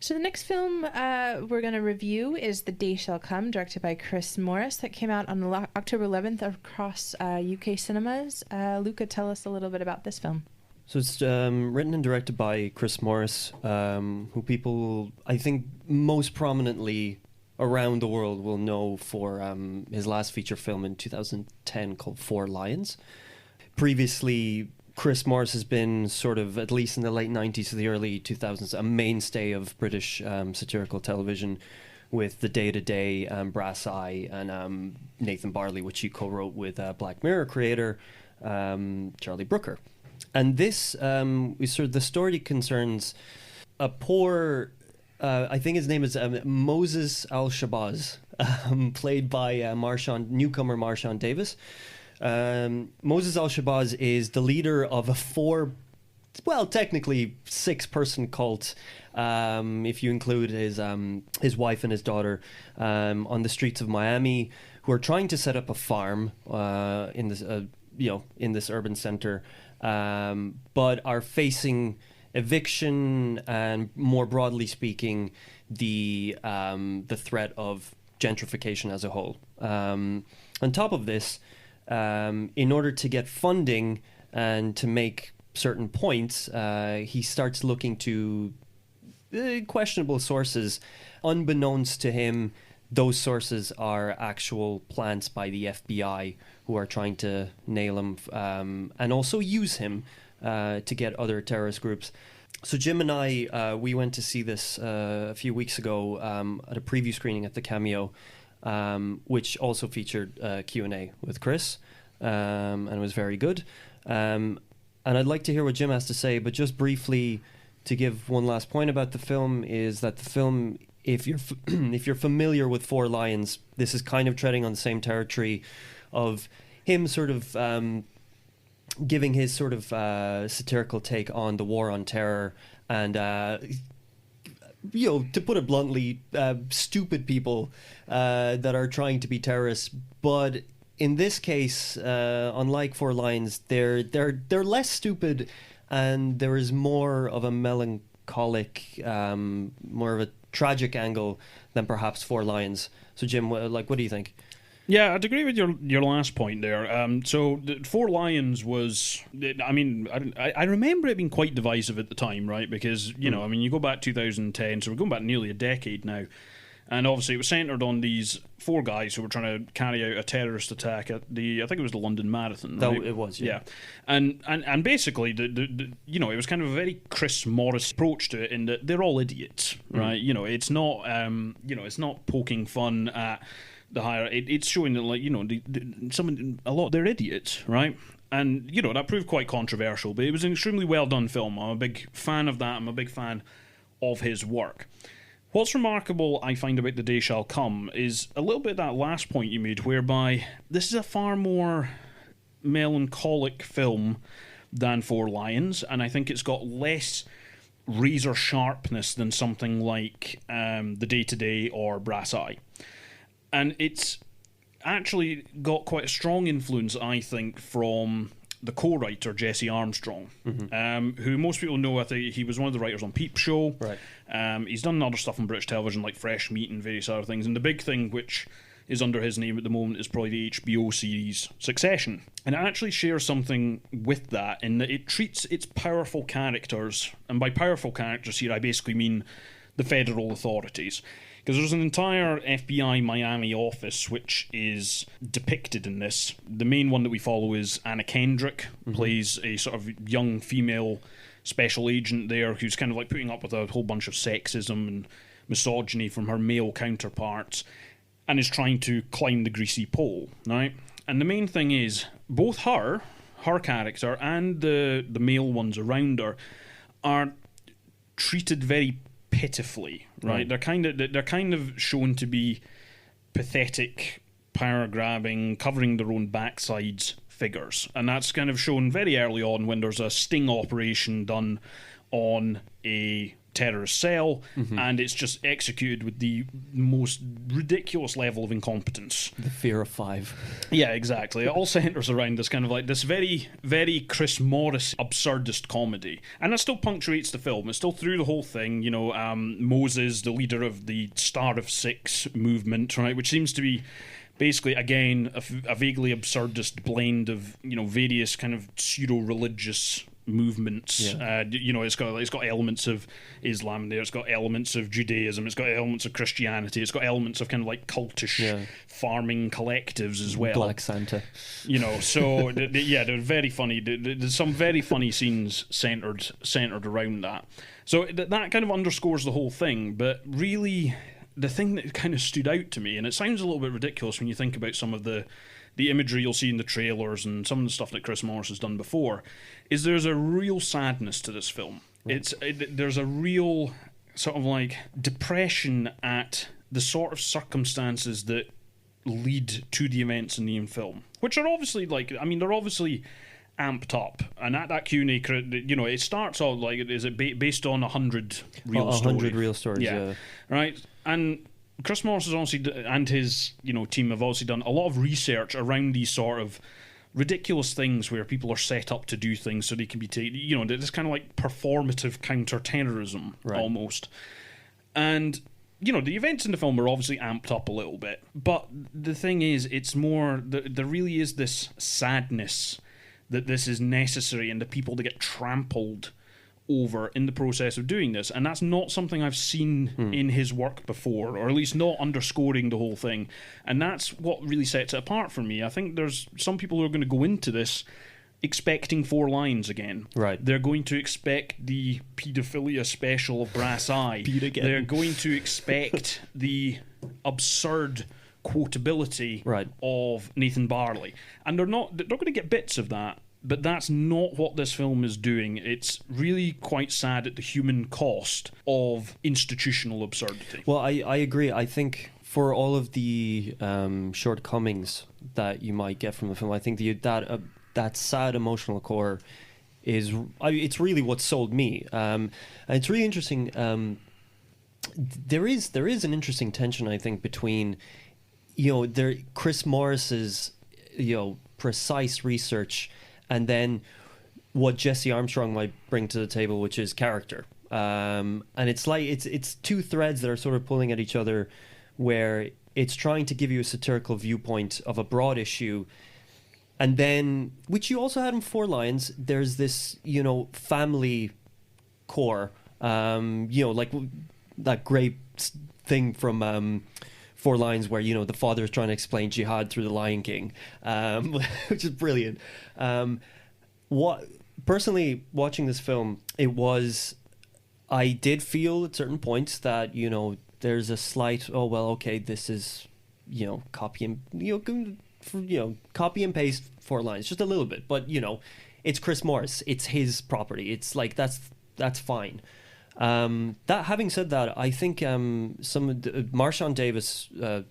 So the next film we're going to review is The Day Shall Come, directed by Chris Morris, that came out on October 11th across UK cinemas. Luca, tell us a little bit about this film. So it's written and directed by Chris Morris, who people, I think, most prominently around the world will know for his last feature film in 2010 called Four Lions. Previously, Chris Morris has been sort of, at least in the late 90s to the early 2000s, a mainstay of British satirical television with The Day to Day, Brass Eye, and Nathan Barley, which he co-wrote with Black Mirror creator Charlie Brooker. And this, the story concerns a poor, I think his name is Moses Al-Shabazz, played by newcomer Marshawn Davis. Moses Al-Shabazz is the leader of a technically 6-person cult, if you include his wife and his daughter, on the streets of Miami, who are trying to set up a farm in this urban center, but are facing eviction and, more broadly speaking, the threat of gentrification as a whole. On top of this, in order to get funding and to make certain points, he starts looking to questionable sources. Unbeknownst to him, those sources are actual plants by the FBI who are trying to nail him and also use him to get other terrorist groups. So Jim and I, we went to see this a few weeks ago at a preview screening at the Cameo, which also featured Q&A with Chris, and it was very good. And I'd like to hear what Jim has to say, but just briefly to give one last point about the film is that the film, if you're familiar with Four Lions, this is kind of treading on the same territory of him sort of giving his sort of satirical take on the war on terror and to put it bluntly, stupid people that are trying to be terrorists. But in this case, unlike Four Lions, they're less stupid, and there is more of a melancholic, more of a tragic angle than perhaps Four Lions. So Jim, what do you think? Yeah, I'd agree with your last point there. So Four Lions was, I mean, I remember it being quite divisive at the time, right? Because, you go back 2010, so we're going back nearly a decade now. And obviously it was centred on these four guys who were trying to carry out a terrorist attack at I think it was the London Marathon. Right? It was, yeah. And basically, it was kind of a very Chris Morris approach to it in that they're all idiots, right? It's not, it's not poking fun at the higher. It's showing that, a lot they're idiots, right? And that proved quite controversial, but it was an extremely well done film. I'm a big fan of that. I'm a big fan of his work. What's remarkable, I find, about The Day Shall Come is a little bit that last point you made, whereby this is a far more melancholic film than Four Lions, and I think it's got less razor sharpness than something like The Day to Day or Brass Eye. And it's actually got quite a strong influence, I think, from the co-writer Jesse Armstrong, who most people know. I think he was one of the writers on Peep Show. Right. He's done other stuff on British television like Fresh Meat and various other things. And the big thing which is under his name at the moment is probably the HBO series Succession. And it actually shares something with that in that it treats its powerful characters, and by powerful characters here I basically mean the federal authorities. Because there's an entire FBI Miami office which is depicted in this. The main one that we follow is Anna Kendrick, plays a sort of young female special agent there who's kind of like putting up with a whole bunch of sexism and misogyny from her male counterparts and is trying to climb the greasy pole, right? And the main thing is, both her character, and the male ones around her are treated very pitifully, right? They're kind of shown to be pathetic, power grabbing, covering their own backsides figures, and that's kind of shown very early on when there's a sting operation done on a terrorist cell, and it's just executed with the most ridiculous level of incompetence. The fear of 5. Yeah, exactly. It all centres around this kind of like this very, very Chris Morris absurdist comedy, and that still punctuates the film. It's still through the whole thing. You know, Moses, the leader of the Star of Six movement, right, which seems to be basically, again, a vaguely absurdist blend of, you know, various kind of pseudo-religious movements. You know, it's got elements of Islam there, it's got elements of Judaism, it's got elements of Christianity, it's got elements of kind of like cultish farming collectives as well. Black Santa. You know, so they're very funny. There's some very funny scenes centered around that. So that kind of underscores the whole thing. But really, the thing that kind of stood out to me, and it sounds a little bit ridiculous when you think about some of the imagery you'll see in the trailers and some of the stuff that Chris Morris has done before, is there's a real sadness to this film. Right. There's a real sort of like depression at the sort of circumstances that lead to the events in the film, which are obviously they're obviously amped up. And at that Q&A, you know, it starts out like, is it based on 100 real stories? 100 real stories, yeah. Right? And Chris Morris has obviously, and his, you know, team have obviously done a lot of research around these sort of ridiculous things where people are set up to do things so they can be taken, you know, this kind of like performative counter-terrorism almost. And, you know, the events in the film are obviously amped up a little bit, but the thing is, it's more, there really is this sadness that this is necessary and the people that get trampled over in the process of doing this, and that's not something I've seen in his work before, or at least not underscoring the whole thing, and that's what really sets it apart for me. I think there's some people who are going to go into this expecting 4 lines again. Right. They're going to expect the paedophilia special of Brass Eye. They're going to expect the absurd quotability of Nathan Barley, and they're going to get bits of that. But that's not what this film is doing. It's really quite sad at the human cost of institutional absurdity. Well, I agree. I think for all of the shortcomings that you might get from the film, I think that sad emotional core it's really what sold me. And it's really interesting. There is an interesting tension, I think, between, you know, Chris Morris's, you know, precise research, and then what Jesse Armstrong might bring to the table, which is character. And it's like it's 2 threads that are sort of pulling at each other, where it's trying to give you a satirical viewpoint of a broad issue, and then, which you also had in 4 Lions, there's this, you know, family core, you know, like that great thing from 4 Lions where, you know, the father is trying to explain jihad through the Lion King, which is brilliant. Personally, watching this film, I did feel at certain points that, you know, there's a slight, oh well, okay, this is, you know, copy and paste 4 Lines, just a little bit, but, you know, it's Chris Morris, it's his property, it's like that's fine. That having said that, I think some of Marshawn Davis, I've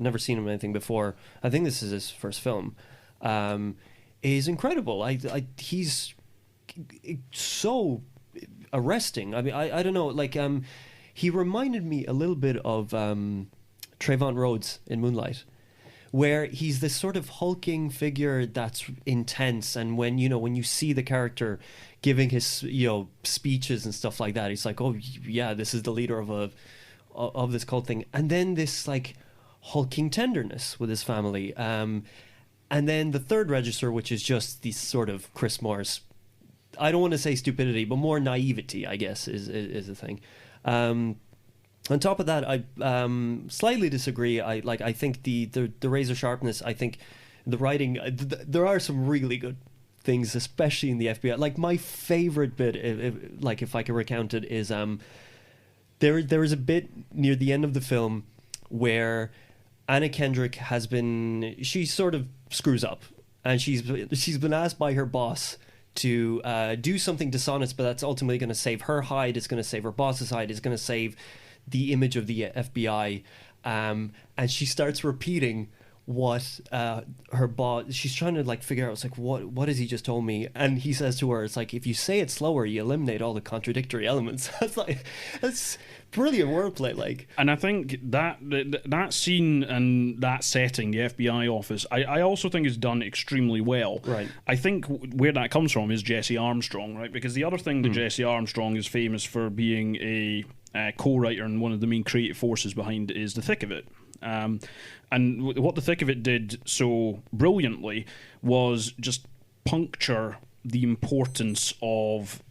never seen him in anything before. I think this is his first film. Is incredible. He's so arresting. I mean, I don't know. Like, he reminded me a little bit of Trayvon Rhodes in Moonlight, where he's this sort of hulking figure that's intense, and when you see the character giving his, you know, speeches and stuff like that, he's like, oh yeah, this is the leader of this cult thing, and then this like hulking tenderness with his family, and then the third register, which is just the sort of Chris Morris, I don't want to say stupidity, but more naivety, I guess, is the thing. On top of that, I slightly disagree. I think the razor sharpness, I think the writing, there are some really good things, especially in the FBI. Like, my favorite bit, if I can recount it, is there is a bit near the end of the film where Anna Kendrick she sort of screws up, and she's been asked by her boss to do something dishonest, but that's ultimately going to save her hide, it's going to save her boss's hide, it's going to save the image of the FBI, and she starts repeating what her boss, she's trying to like figure out, it's like, what has he just told me? And he says to her, it's like, if you say it slower, you eliminate all the contradictory elements. That's brilliant wordplay, like. And I think that scene and that setting, the FBI office, I also think is done extremely well. Right. I think where that comes from is Jesse Armstrong, right? Because the other thing that Jesse Armstrong is famous for being a co-writer and one of the main creative forces behind is The Thick of It. And what The Thick of It did so brilliantly was just puncture the importance of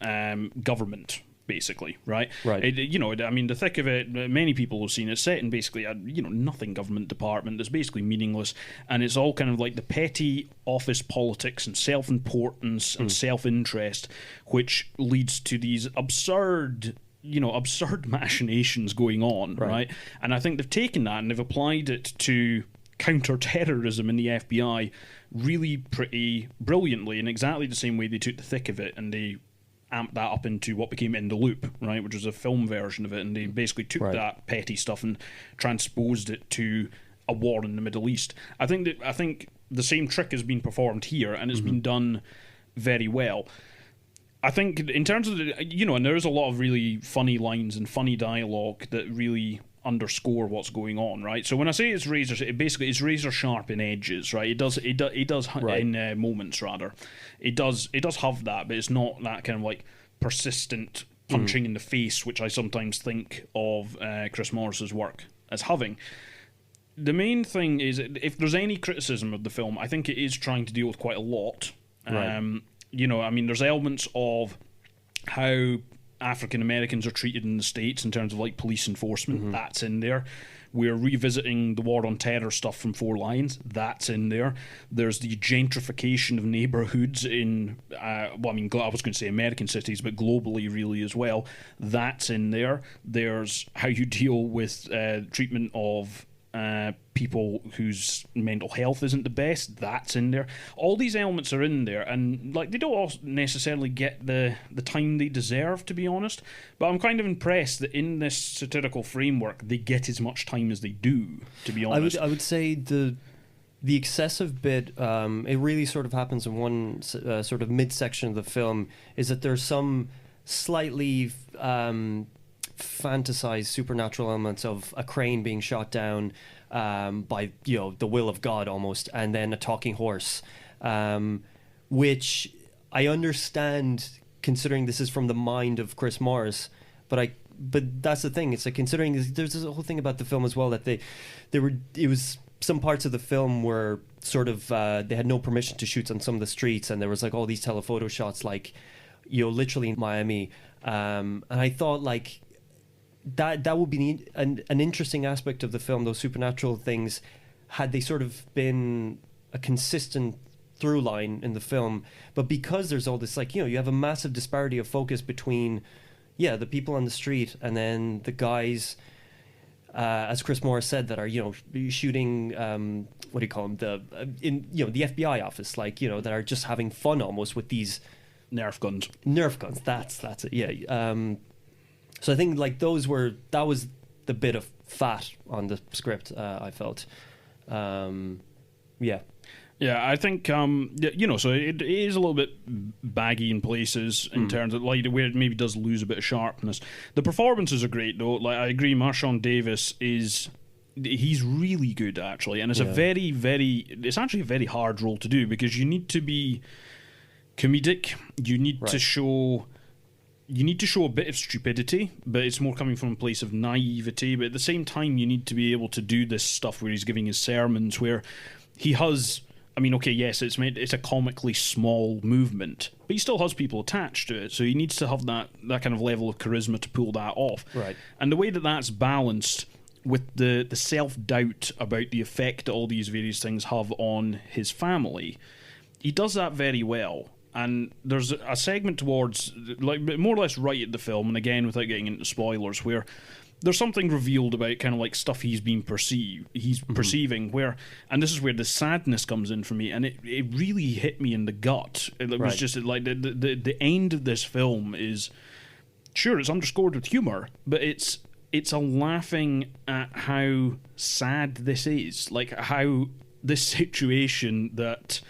government, basically, right? Right. The Thick of It, many people have seen it, set in basically a nothing government department that's basically meaningless, and it's all kind of like the petty office politics and self-importance and self-interest, which leads to these absurd machinations going on, right? And I think they've taken that and they've applied it to counter-terrorism in the FBI really pretty brilliantly, in exactly the same way they took The Thick of It and they amped that up into what became In the Loop, right, which was a film version of it, and they basically took that petty stuff and transposed it to a war in the Middle East. I think the same trick has been performed here, and it's been done very well. I think in terms of and there is a lot of really funny lines and funny dialogue that really underscore what's going on, right? So when I say it's razor sharp in edges, right? It does in moments rather. It does have that, but it's not that kind of like persistent punching in the face, which I sometimes think of Chris Morris's work as having. The main thing is, if there's any criticism of the film, I think it is trying to deal with quite a lot. Right. There's elements of how African Americans are treated in the States in terms of like police enforcement. That's in there. We're revisiting the war on terror stuff from Four Lions. That's in there. There's the gentrification of neighborhoods in, I was going to say American cities, but globally really as well. That's in there. There's how you deal with treatment of people whose mental health isn't the best. That's in there. All these elements are in there, and like they don't all necessarily get the time they deserve, to be honest, but I'm kind of impressed that in this satirical framework they get as much time as they do, to be honest. I would say the excessive bit, it really sort of happens in one sort of midsection of the film, is that there's some slightly fantasized supernatural elements of a crane being shot down by the will of God almost, and then a talking horse, which I understand considering this is from the mind of Chris Morris, but that's the thing. It's like, considering there's this whole thing about the film as well, that it was some parts of the film were sort of they had no permission to shoot on some of the streets, and there was like all these telephoto shots, like literally in Miami, and I thought like that would be an interesting aspect of the film, those supernatural things, had they sort of been a consistent through line in the film. But because there's all this, like, you have a massive disparity of focus between the people on the street and then the guys, as Chris Morris said, that are shooting what do you call them, the FBI office, like, that are just having fun almost with these Nerf guns. That's it. So I think like that was the bit of fat on the script, I felt. Yeah, I think so it is a little bit baggy in places in terms of like where it maybe does lose a bit of sharpness. The performances are great though. Like, I agree, Marshawn Davis he's really good actually, and it's it's actually a very hard role to do, because you need to be comedic. You need to show a bit of stupidity, but it's more coming from a place of naivety. But at the same time, you need to be able to do this stuff where he's giving his sermons, where he has, yes, it's a comically small movement, but he still has people attached to it. So he needs to have that kind of level of charisma to pull that off. Right. And the way that that's balanced with the self-doubt about the effect that all these various things have on his family, he does that very well. And there's a segment towards, like, more or less right at the film, and again, without getting into spoilers, where there's something revealed about kind of like stuff he's perceiving, where, and this is where the sadness comes in for me, and it really hit me in the gut. It was just like the end of this film is, sure, it's underscored with humor, but it's a laughing at how sad this is, like how this situation that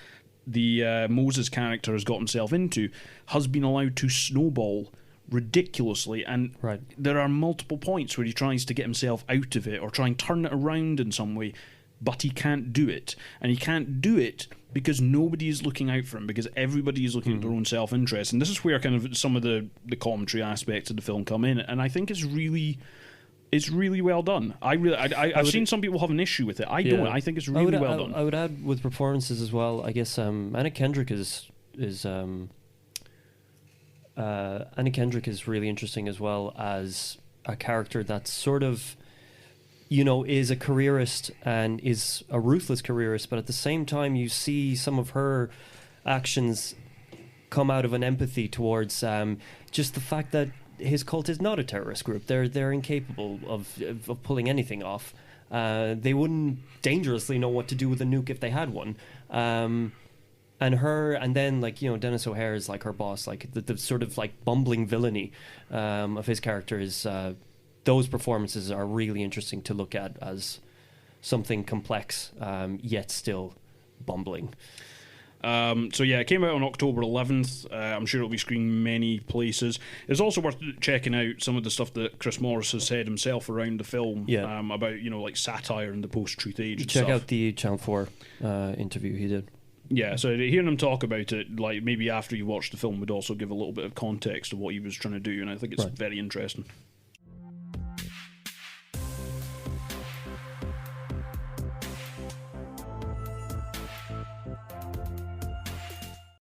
the Moses character has got himself into has been allowed to snowball ridiculously, and Right. there are multiple points where he tries to get himself out of it or try and turn it around in some way, but he can't do it. And he can't do it because nobody is looking out for him, because everybody is looking at their own self-interest. And this is where kind of some of the commentary aspects of the film come in, and I think it's really well done. I've seen some people have an issue with it. I don't. I think it's really well done. I would add with performances as well. I guess Anna Kendrick is Anna Kendrick is really interesting as well as a character that's sort of, is a careerist and is a ruthless careerist, but at the same time you see some of her actions come out of an empathy towards just the fact that his cult is not a terrorist group. They're incapable of pulling anything off. They wouldn't dangerously know what to do with a nuke if they had one. And then Dennis O'Hare is like her boss, like the sort of like bumbling villainy of his character is. Those performances are really interesting to look at as something complex, yet still bumbling. It came out on October 11th. I'm sure it'll be screened many places. It's also worth checking out some of the stuff that Chris Morris has said himself around the film about like satire and the post-truth age. Check out the Channel 4 interview he did. Yeah, so hearing him talk about it, like maybe after you watch the film, would also give a little bit of context of what he was trying to do, and I think it's very interesting.